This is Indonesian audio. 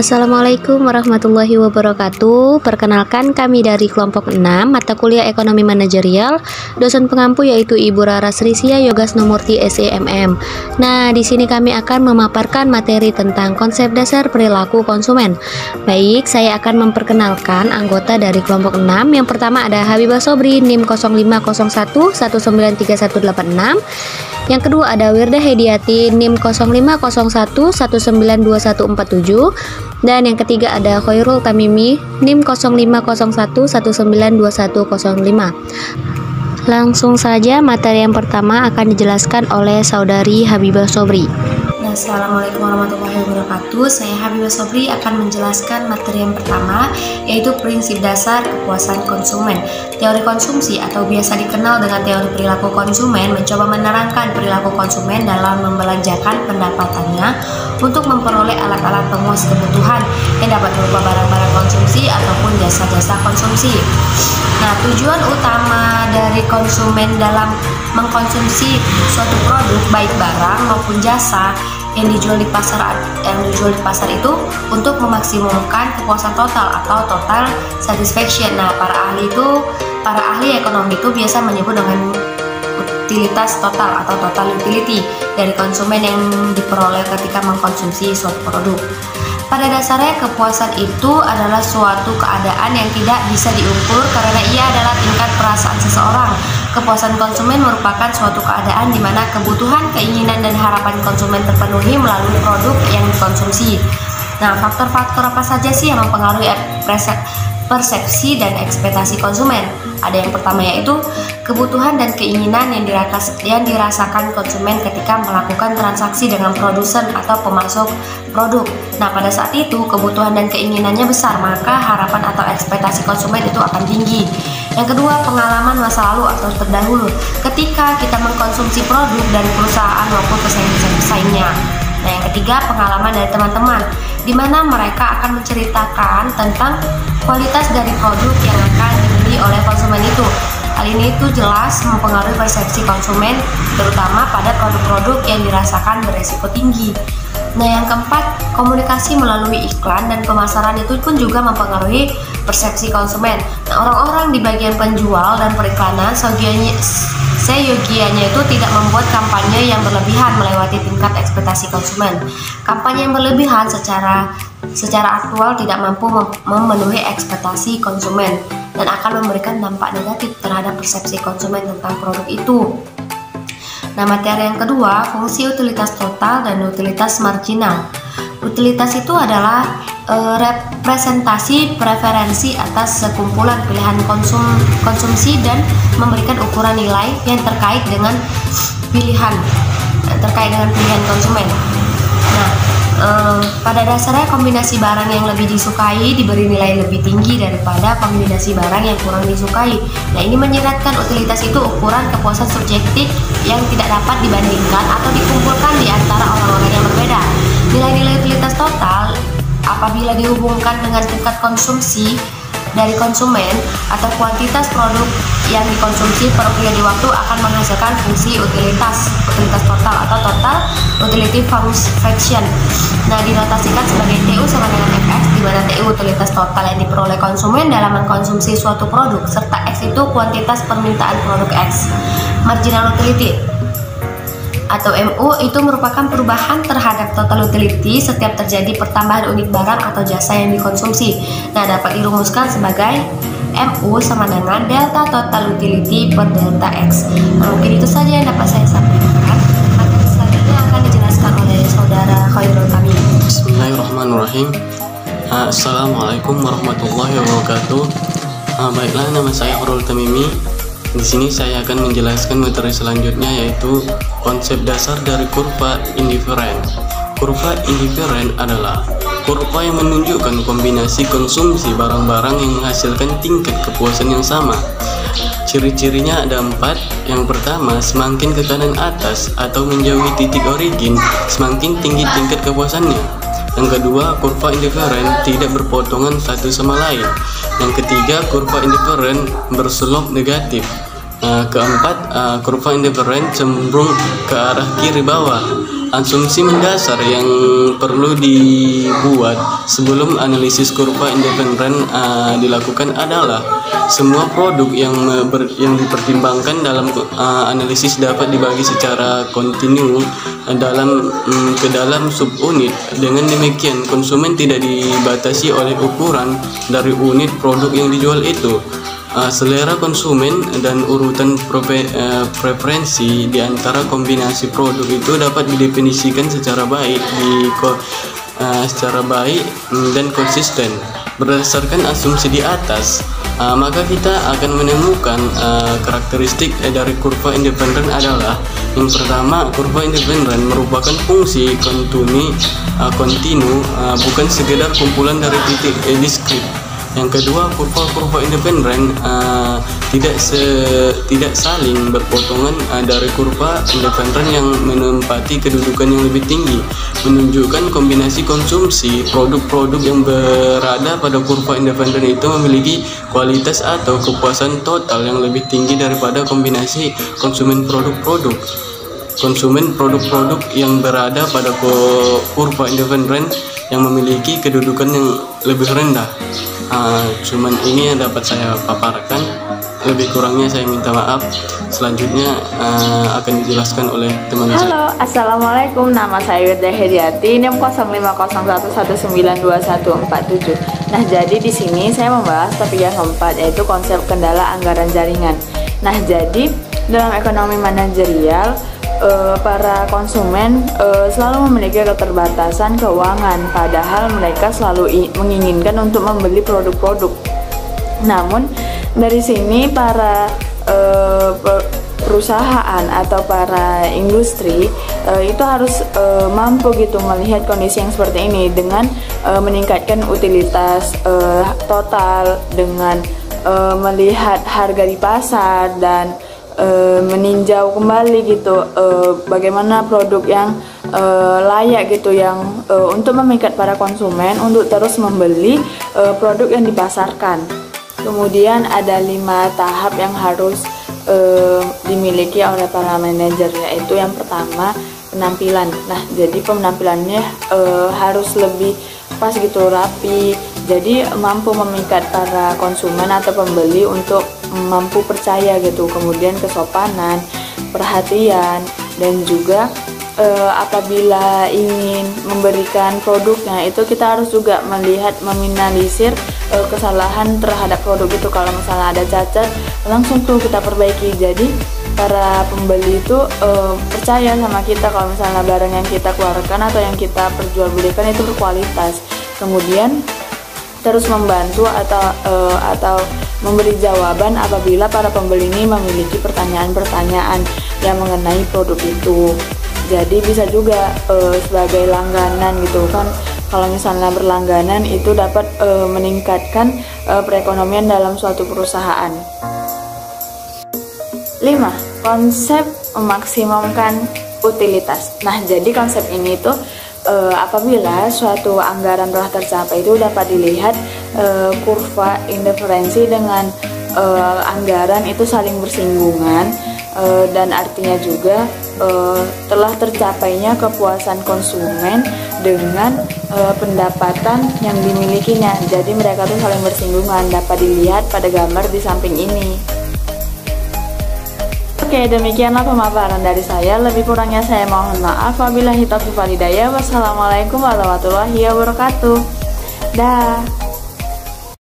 Assalamualaikum warahmatullahi wabarakatuh. Perkenalkan, kami dari kelompok 6 mata kuliah Ekonomi Manajerial. Dosen pengampu yaitu Ibu Rara Srisia Yogasnomurti SEMM. Nah, di sini kami akan memaparkan materi tentang konsep dasar perilaku konsumen. Baik, saya akan memperkenalkan anggota dari kelompok 6. Yang pertama ada Habibah Sobri NIM 0501193186. Yang kedua ada Wirda Hediati NIM 0501192147. Dan yang ketiga ada Khairul Tamimi NIM 0501192105. Langsung saja materi yang pertama akan dijelaskan oleh saudari Habibah Sobri. Assalamualaikum warahmatullahi wabarakatuh. Saya Habibah Sobri akan menjelaskan materi yang pertama, yaitu prinsip dasar kepuasan konsumen. Teori konsumsi atau biasa dikenal dengan teori perilaku konsumen mencoba menerangkan perilaku konsumen dalam membelanjakan pendapatannya untuk memperoleh alat-alat pemuas kebutuhan yang dapat berupa barang-barang konsumsi ataupun jasa-jasa konsumsi. Nah, tujuan utama dari konsumen dalam mengkonsumsi suatu produk, baik barang maupun jasa yang dijual di pasar itu untuk memaksimalkan kepuasan total atau total satisfaction. Nah, para ahli ekonomi itu biasa menyebut dengan utilitas total atau total utility dari konsumen yang diperoleh ketika mengkonsumsi suatu produk. Pada dasarnya, kepuasan itu adalah suatu keadaan yang tidak bisa diukur karena ia adalah tingkat perasaan seseorang. Kepuasan konsumen merupakan suatu keadaan di mana kebutuhan, keinginan, dan harapan konsumen terpenuhi melalui produk yang dikonsumsi. Nah, faktor-faktor apa saja sih yang mempengaruhi persepsi dan ekspektasi konsumen? Ada yang pertama yaitu kebutuhan dan keinginan yang dirasakan konsumen ketika melakukan transaksi dengan produsen atau pemasok produk. Nah, pada saat itu kebutuhan dan keinginannya besar, maka harapan atau ekspektasi konsumen itu akan tinggi. Yang kedua, pengalaman masa lalu atau terdahulu ketika kita mengkonsumsi produk dari perusahaan maupun pesaing-pesaingnya. Nah, yang ketiga, pengalaman dari teman-teman, di mana mereka akan menceritakan tentang kualitas dari produk yang akan dibeli oleh konsumen itu. Hal ini itu jelas mempengaruhi persepsi konsumen, terutama pada produk-produk yang dirasakan beresiko tinggi. Nah, yang keempat, komunikasi melalui iklan dan pemasaran itu pun juga mempengaruhi persepsi konsumen. Nah, orang-orang di bagian penjual dan periklanan seyogianya itu tidak membuat kampanye yang berlebihan melewati tingkat ekspektasi konsumen. Kampanye yang berlebihan secara aktual tidak mampu memenuhi ekspektasi konsumen dan akan memberikan dampak negatif terhadap persepsi konsumen tentang produk itu. Nah, materi yang kedua, fungsi utilitas total dan utilitas marginal. Utilitas itu adalah representasi preferensi atas sekumpulan pilihan konsumsi dan memberikan ukuran nilai yang terkait dengan pilihan konsumen. Nah, pada dasarnya kombinasi barang yang lebih disukai diberi nilai lebih tinggi daripada kombinasi barang yang kurang disukai. Nah, ini menyiratkan utilitas itu ukuran kepuasan subjektif yang tidak dapat dibandingkan atau dikumpulkan di antara orang-orang yang berbeda. Nilai-nilai utilitas total apabila dihubungkan dengan tingkat konsumsi dari konsumen atau kuantitas produk yang dikonsumsi per periode waktu akan menghasilkan fungsi utilitas total atau total utility function. Nah, dinotasikan sebagai TU sama dengan FX, di mana TU utilitas total yang diperoleh konsumen dalam mengkonsumsi suatu produk, serta X itu kuantitas permintaan produk X. Marginal utility atau MU itu merupakan perubahan terhadap total utility setiap terjadi pertambahan unit barang atau jasa yang dikonsumsi. Nah, dapat dirumuskan sebagai MU sama dengan delta total utility per delta X. Nah, mungkin itu saja yang dapat saya sampaikan. Materi selanjutnya akan dijelaskan oleh saudara Khairul Tamimi. Bismillahirrahmanirrahim. Assalamualaikum warahmatullahi wabarakatuh. Baiklah, nama saya Khairul Tamimi. Di sini saya akan menjelaskan materi selanjutnya, yaitu konsep dasar dari kurva indiferen. Kurva indiferen adalah kurva yang menunjukkan kombinasi konsumsi barang-barang yang menghasilkan tingkat kepuasan yang sama. Ciri-cirinya ada 4. Yang pertama, semakin ke kanan atas atau menjauhi titik origin, semakin tinggi tingkat kepuasannya. Yang kedua, kurva indiferen tidak berpotongan satu sama lain. Yang ketiga, kurva indiferen berselop negatif. Keempat, kurva indifferent cenderung ke arah kiri bawah. Asumsi mendasar yang perlu dibuat sebelum analisis kurva indifferent dilakukan adalah semua produk yang dipertimbangkan dalam analisis dapat dibagi secara kontinu ke dalam subunit. Dengan demikian, konsumen tidak dibatasi oleh ukuran dari unit produk yang dijual itu. Selera konsumen dan urutan preferensi di antara kombinasi produk itu dapat didefinisikan secara baik dan konsisten. Berdasarkan asumsi di atas, maka kita akan menemukan karakteristik dari kurva independen adalah: yang pertama, kurva independen merupakan fungsi kontinu, bukan sekedar kumpulan dari titik diskrit. Yang kedua, kurva independen tidak saling berpotongan dari kurva independen yang menempati kedudukan yang lebih tinggi, menunjukkan kombinasi konsumsi. Produk-produk yang berada pada kurva independen itu memiliki kualitas atau kepuasan total yang lebih tinggi daripada kombinasi konsumen produk-produk yang berada pada kurva independen yang memiliki kedudukan yang lebih rendah. Cuman ini yang dapat saya paparkan, lebih kurangnya saya minta maaf. Selanjutnya akan dijelaskan oleh teman saya. Halo, assalamualaikum, nama saya Wirda Hediati, NIM 0501192147. Nah, jadi di sini saya membahas topik yang keempat, yaitu konsep kendala anggaran jaringan. Nah, jadi dalam ekonomi manajerial, para konsumen selalu memiliki keterbatasan keuangan, padahal mereka selalu menginginkan untuk membeli produk-produk. Namun dari sini para perusahaan atau para industri itu harus mampu gitu melihat kondisi yang seperti ini dengan meningkatkan utilitas total, dengan melihat harga di pasar dan meninjau kembali gitu bagaimana produk yang layak gitu, yang untuk memikat para konsumen untuk terus membeli produk yang dipasarkan. Kemudian ada 5 tahap yang harus dimiliki oleh para manajer, yaitu yang pertama, penampilan. Nah, jadi penampilannya harus lebih pas gitu, rapi, jadi mampu memikat para konsumen atau pembeli untuk mampu percaya gitu. Kemudian kesopanan, perhatian, dan juga apabila ingin memberikan produknya itu kita harus juga melihat, meminimalisir kesalahan terhadap produk itu. Kalau misalnya ada cacat, langsung tuh kita perbaiki. Jadi para pembeli itu percaya sama kita kalau misalnya barang yang kita keluarkan atau yang kita perjualbelikan itu berkualitas. Kemudian terus membantu atau memberi jawaban apabila para pembeli ini memiliki pertanyaan-pertanyaan yang mengenai produk itu. Jadi bisa juga sebagai langganan gitu kan, kalau misalnya berlangganan itu dapat meningkatkan perekonomian dalam suatu perusahaan. 5. Konsep memaksimumkan utilitas. Nah, jadi konsep ini tuh apabila suatu anggaran telah tercapai itu dapat dilihat kurva indiferensi dengan anggaran itu saling bersinggungan, dan artinya juga telah tercapainya kepuasan konsumen dengan pendapatan yang dimilikinya. Jadi mereka tuh saling bersinggungan, dapat dilihat pada gambar di samping ini. Oke, demikianlah pemaparan dari saya. Lebih kurangnya saya mohon maaf. Wabillahi taufiq wal hidayah. Wassalamualaikum warahmatullahi wabarakatuh. Dah.